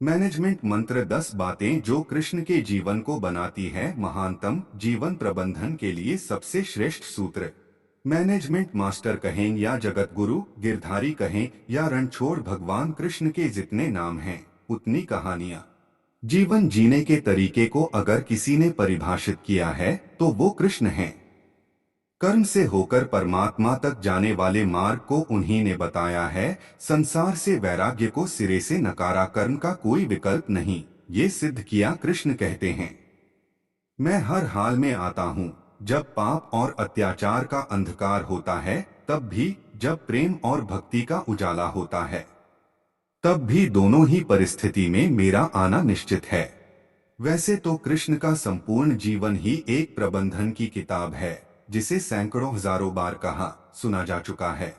Management मंत्र 10 बातें जो कृष्ण के जीवन को बनाती है महानतम जीवन प्रबंधन के लिए सबसे श्रेष्ठ सूत्र। मैनेजमेंट मास्टर कहें या जगत गुरु, गिरधारी कहें या रणछोड़, भगवान कृष्ण के जितने नाम हैं उतनी कहानियां। जीवन जीने के तरीके को अगर किसी ने परिभाषित किया है तो वो कृष्ण हैं। कर्म से होकर परमात्मा तक जाने वाले मार्ग को उन्हीं ने बताया है। संसार से वैराग्य को सिरे से नकारा, कर्म का कोई विकल्प नहीं, ये सिद्ध किया कृष्ण कहते हैं। मैं हर हाल में आता हूँ, जब पाप और अत्याचार का अंधकार होता है तब भी, जब प्रेम और भक्ति का उजाला होता है तब भी, दोनों ही परिस्थिति में मेरा आना निश्चित है। वैसे तो कृष्ण का संपूर्ण जीवन ही एक प्रबंधन की किताब है, जिसे सैकड़ों हजारों बार कहा सुना जा चुका है।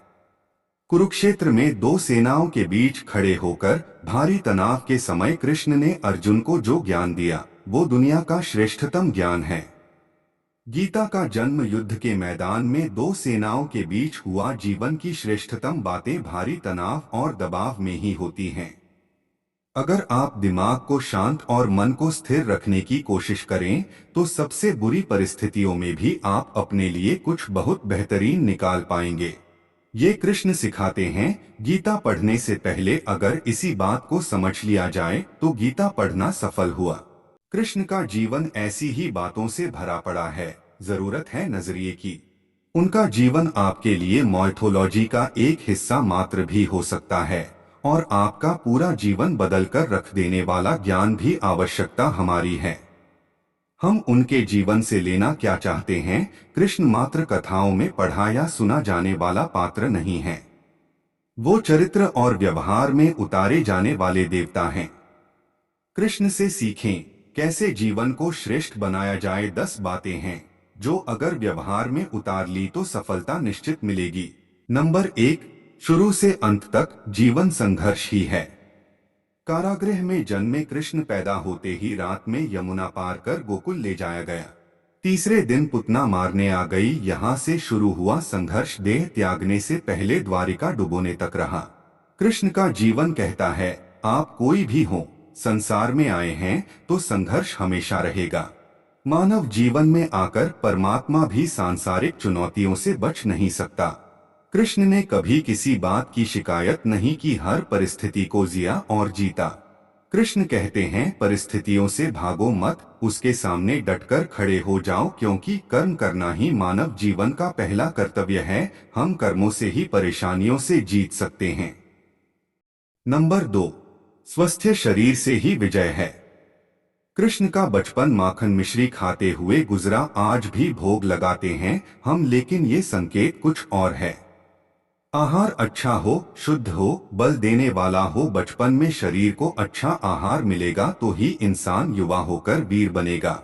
कुरुक्षेत्र में दो सेनाओं के बीच खड़े होकर भारी तनाव के समय कृष्ण ने अर्जुन को जो ज्ञान दिया वो दुनिया का श्रेष्ठतम ज्ञान है। गीता का जन्म युद्ध के मैदान में दो सेनाओं के बीच हुआ। जीवन की श्रेष्ठतम बातें भारी तनाव और दबाव में ही होती हैं। अगर आप दिमाग को शांत और मन को स्थिर रखने की कोशिश करें तो सबसे बुरी परिस्थितियों में भी आप अपने लिए कुछ बहुत बेहतरीन निकाल पाएंगे। ये कृष्ण सिखाते हैं। गीता पढ़ने से पहले अगर इसी बात को समझ लिया जाए तो गीता पढ़ना सफल हुआ। कृष्ण का जीवन ऐसी ही बातों से भरा पड़ा है, जरूरत है नजरिए की। उनका जीवन आपके लिए माइथोलॉजी का एक हिस्सा मात्र भी हो सकता है और आपका पूरा जीवन बदल कर रख देने वाला ज्ञान भी। आवश्यकता हमारी है, हम उनके जीवन से लेना क्या चाहते हैं। कृष्ण मात्र कथाओं में पढ़ा या सुना जाने वाला पात्र नहीं है, वो चरित्र और व्यवहार में उतारे जाने वाले देवता हैं। कृष्ण से सीखें कैसे जीवन को श्रेष्ठ बनाया जाए। 10 बातें हैं जो अगर व्यवहार में उतार ली तो सफलता निश्चित मिलेगी। नंबर 1, शुरू से अंत तक जीवन संघर्ष ही है। कारागृह में जन्मे कृष्ण पैदा होते ही रात में यमुना पार कर गोकुल ले जाया गया। तीसरे दिन पुतना मारने आ गई। यहाँ से शुरू हुआ संघर्ष, देह त्यागने से पहले द्वारिका डुबोने तक रहा। कृष्ण का जीवन कहता है आप कोई भी हो, संसार में आए हैं तो संघर्ष हमेशा रहेगा। मानव जीवन में आकर परमात्मा भी सांसारिक चुनौतियों से बच नहीं सकता। कृष्ण ने कभी किसी बात की शिकायत नहीं की, हर परिस्थिति को जिया और जीता। कृष्ण कहते हैं परिस्थितियों से भागो मत, उसके सामने डटकर खड़े हो जाओ, क्योंकि कर्म करना ही मानव जीवन का पहला कर्तव्य है। हम कर्मों से ही परेशानियों से जीत सकते हैं। नंबर 2, स्वस्थ शरीर से ही विजय है। कृष्ण का बचपन माखन मिश्री खाते हुए गुजरा, आज भी भोग लगाते हैं हम, लेकिन ये संकेत कुछ और है। आहार अच्छा हो, शुद्ध हो, बल देने वाला हो। बचपन में शरीर को अच्छा आहार मिलेगा तो ही इंसान युवा होकर वीर बनेगा।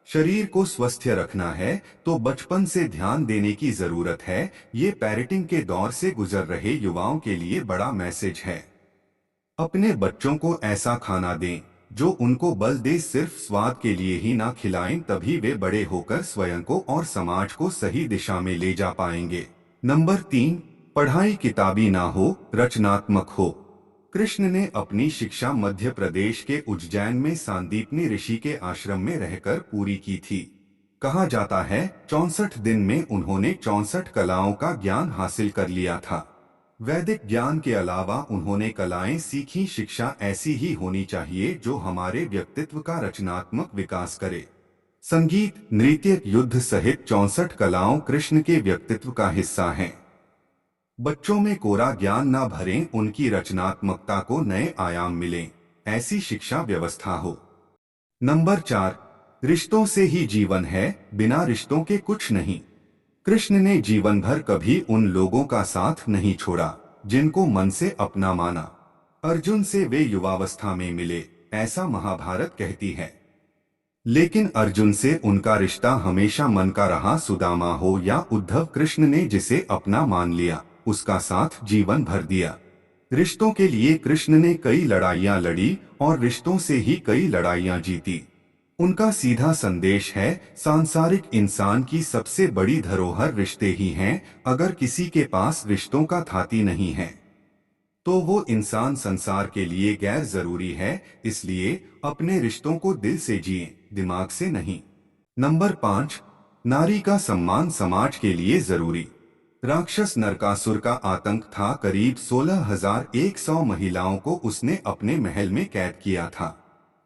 शरीर को स्वस्थ रखना है तो बचपन से ध्यान देने की जरूरत है। ये पेरेंटिंग के दौर से गुजर रहे युवाओं के लिए बड़ा मैसेज है। अपने बच्चों को ऐसा खाना दें जो उनको बल दे, सिर्फ स्वाद के लिए ही ना खिलाएं, तभी वे बड़े होकर स्वयं को और समाज को सही दिशा में ले जा पाएंगे। नंबर 3, पढ़ाई किताबी ना हो, रचनात्मक हो। कृष्ण ने अपनी शिक्षा मध्य प्रदेश के उज्जैन में सांदीपनी ऋषि के आश्रम में रहकर पूरी की थी। कहा जाता है 64 दिन में उन्होंने 64 कलाओं का ज्ञान हासिल कर लिया था। वैदिक ज्ञान के अलावा उन्होंने कलाएं सीखी। शिक्षा ऐसी ही होनी चाहिए जो हमारे व्यक्तित्व का रचनात्मक विकास करे। संगीत, नृत्य, युद्ध सहित 64 कलाओं कृष्ण के व्यक्तित्व का हिस्सा हैं। बच्चों में कोरा ज्ञान ना भरें, उनकी रचनात्मकता को नए आयाम मिलें, ऐसी शिक्षा व्यवस्था हो। नंबर 4, रिश्तों से ही जीवन है, बिना रिश्तों के कुछ नहीं। कृष्ण ने जीवन भर कभी उन लोगों का साथ नहीं छोड़ा जिनको मन से अपना माना। अर्जुन से वे युवावस्था में मिले, ऐसा महाभारत कहती है, लेकिन अर्जुन से उनका रिश्ता हमेशा मन का रहा। सुदामा हो या उद्धव, कृष्ण ने जिसे अपना मान लिया उसका साथ जीवन भर दिया। रिश्तों के लिए कृष्ण ने कई लड़ाइयां लड़ी और रिश्तों से ही कई लड़ाइयां जीती। उनका सीधा संदेश है सांसारिक इंसान की सबसे बड़ी धरोहर रिश्ते ही हैं। अगर किसी के पास रिश्तों का थाती नहीं है तो वो इंसान संसार के लिए गैर जरूरी है। इसलिए अपने रिश्तों को दिल से जिए, दिमाग से नहीं। नंबर 5, नारी का सम्मान समाज के लिए जरूरी। राक्षस नरकासुर का आतंक था। करीब 16,100 महिलाओं को उसने अपने महल में कैद किया था।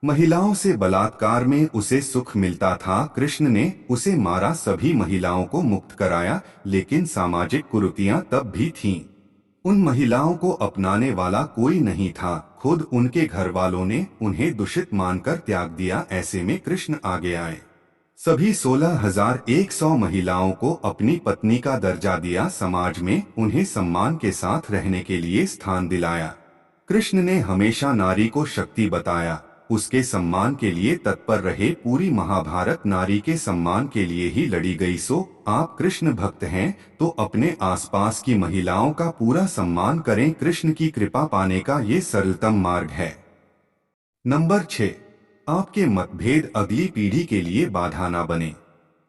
महिलाओं से बलात्कार में उसे सुख मिलता था। कृष्ण ने उसे मारा, सभी महिलाओं को मुक्त कराया, लेकिन सामाजिक कुरीतियां तब भी थीं। उन महिलाओं को अपनाने वाला कोई नहीं था। खुद उनके घर वालों ने उन्हें दूषित मानकर त्याग दिया। ऐसे में कृष्ण आगे आए, सभी 16,100 महिलाओं को अपनी पत्नी का दर्जा दिया, समाज में उन्हें सम्मान के साथ रहने के लिए स्थान दिलाया। कृष्ण ने हमेशा नारी को शक्ति बताया, उसके सम्मान के लिए तत्पर रहे। पूरी महाभारत नारी के सम्मान के लिए ही लड़ी गई। सो आप कृष्ण भक्त हैं तो अपने आसपास की महिलाओं का पूरा सम्मान करें। कृष्ण की कृपा पाने का ये सरलतम मार्ग है। नंबर 6, आपके मतभेद अगली पीढ़ी के लिए बाधा ना बने।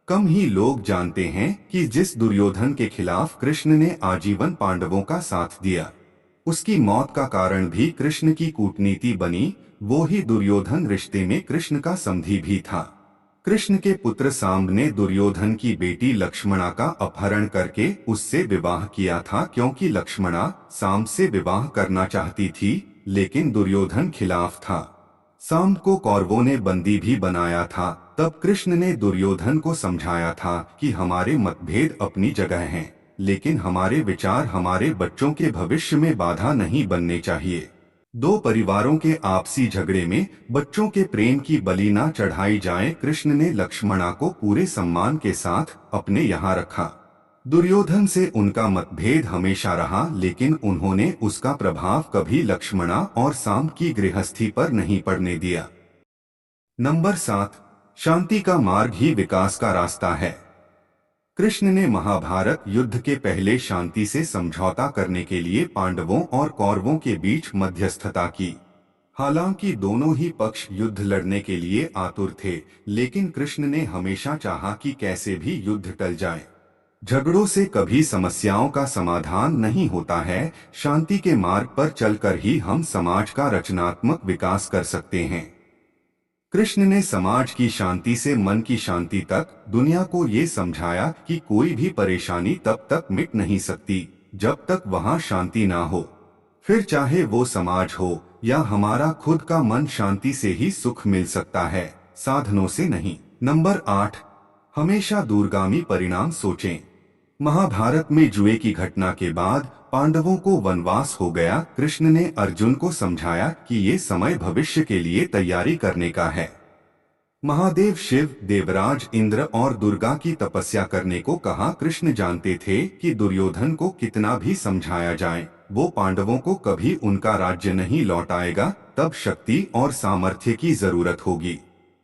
कम ही लोग जानते हैं कि जिस दुर्योधन के खिलाफ कृष्ण ने आजीवन पांडवों का साथ दिया, उसकी मौत का कारण भी कृष्ण की कूटनीति बनी। वो ही दुर्योधन रिश्ते में कृष्ण का समधी भी था। कृष्ण के पुत्र सांब ने दुर्योधन की बेटी लक्ष्मणा का अपहरण करके उससे विवाह किया था, क्योंकि लक्ष्मणा सांब से विवाह करना चाहती थी, लेकिन दुर्योधन खिलाफ था। सांब को कौरवों ने बंदी भी बनाया था। तब कृष्ण ने दुर्योधन को समझाया था कि हमारे मतभेद अपनी जगह हैं, लेकिन हमारे विचार हमारे बच्चों के भविष्य में बाधा नहीं बनने चाहिए। दो परिवारों के आपसी झगड़े में बच्चों के प्रेम की बलि ना चढ़ाई जाए। कृष्ण ने लक्ष्मणा को पूरे सम्मान के साथ अपने यहाँ रखा। दुर्योधन से उनका मतभेद हमेशा रहा, लेकिन उन्होंने उसका प्रभाव कभी लक्ष्मणा और सांब की गृहस्थी पर नहीं पड़ने दिया। नंबर 7, शांति का मार्ग ही विकास का रास्ता है। कृष्ण ने महाभारत युद्ध के पहले शांति से समझौता करने के लिए पांडवों और कौरवों के बीच मध्यस्थता की। हालांकि दोनों ही पक्ष युद्ध लड़ने के लिए आतुर थे, लेकिन कृष्ण ने हमेशा चाहा कि कैसे भी युद्ध टल जाए। झगड़ों से कभी समस्याओं का समाधान नहीं होता है। शांति के मार्ग पर चलकर ही हम समाज का रचनात्मक विकास कर सकते हैं। कृष्ण ने समाज की शांति से मन की शांति तक दुनिया को ये समझाया कि कोई भी परेशानी तब तक मिट नहीं सकती जब तक वहां शांति ना हो। फिर चाहे वो समाज हो या हमारा खुद का मन, शांति से ही सुख मिल सकता है, साधनों से नहीं। नंबर 8, हमेशा दूरगामी परिणाम सोचें। महाभारत में जुए की घटना के बाद पांडवों को वनवास हो गया। कृष्ण ने अर्जुन को समझाया कि ये समय भविष्य के लिए तैयारी करने का है। महादेव शिव, देवराज इंद्र और दुर्गा की तपस्या करने को कहा। कृष्ण जानते थे कि दुर्योधन को कितना भी समझाया जाए, वो पांडवों को कभी उनका राज्य नहीं लौटाएगा। तब शक्ति और सामर्थ्य की जरूरत होगी।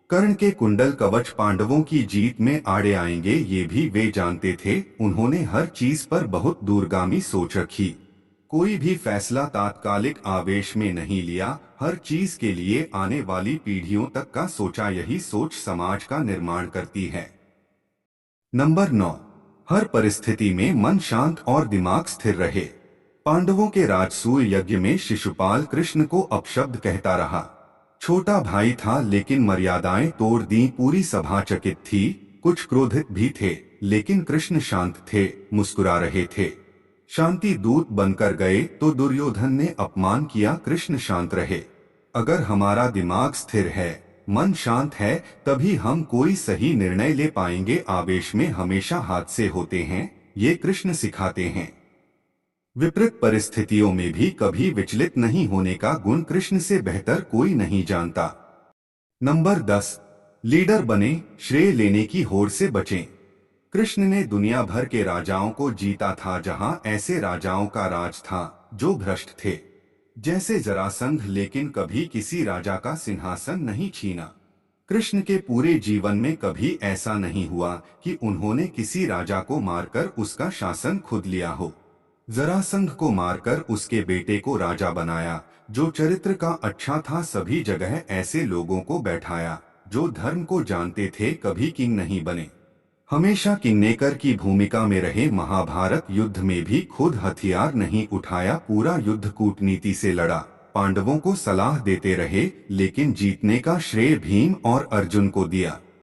कर्ण के कुंडल कवच पांडवों की जीत में आड़े आएंगे, ये भी वे जानते थे। उन्होंने हर चीज पर बहुत दूरगामी सोच रखी। कोई भी फैसला तात्कालिक आवेश में नहीं लिया, हर चीज के लिए आने वाली पीढ़ियों तक का सोचा। यही सोच समाज का निर्माण करती है। नंबर 9, हर परिस्थिति में मन शांत और दिमाग स्थिर रहे। पांडवों के राजसूय यज्ञ में शिशुपाल कृष्ण को अपशब्द कहता रहा। छोटा भाई था, लेकिन मर्यादाएं तोड़ दी। पूरी सभा चकित थी, कुछ क्रोधित भी थे, लेकिन कृष्ण शांत थे, मुस्कुरा रहे थे। शांति दूत बनकर गए तो दुर्योधन ने अपमान किया, कृष्ण शांत रहे। अगर हमारा दिमाग स्थिर है, मन शांत है, तभी हम कोई सही निर्णय ले पाएंगे। आवेश में हमेशा हादसे होते हैं, ये कृष्ण सिखाते हैं। विपरीत परिस्थितियों में भी कभी विचलित नहीं होने का गुण कृष्ण से बेहतर कोई नहीं जानता। नंबर 10, लीडर बने, श्रेय लेने की होड़ से बचें। कृष्ण ने दुनिया भर के राजाओं को जीता था, जहां ऐसे राजाओं का राज था जो भ्रष्ट थे, जैसे जरासंध, लेकिन कभी किसी राजा का सिंहासन नहीं छीना। कृष्ण के पूरे जीवन में कभी ऐसा नहीं हुआ कि उन्होंने किसी राजा को मारकर उसका शासन खुद लिया हो। जरासंध को मारकर उसके बेटे को राजा बनाया, जो चरित्र का अच्छा था। सभी जगह ऐसे लोगों को बैठाया जो धर्म को जानते थे, कभी किंग नहीं बने। हमेशा किन्नेकर की भूमिका में रहे, महाभारत युद्ध में भी खुद हथियार नहीं उठाया, पूरा युद्ध कूटनीति से लड़ा, पांडवों को सलाह देते रहे, लेकिन जीतने का श्रेय भीम और अर्जुन को दिया।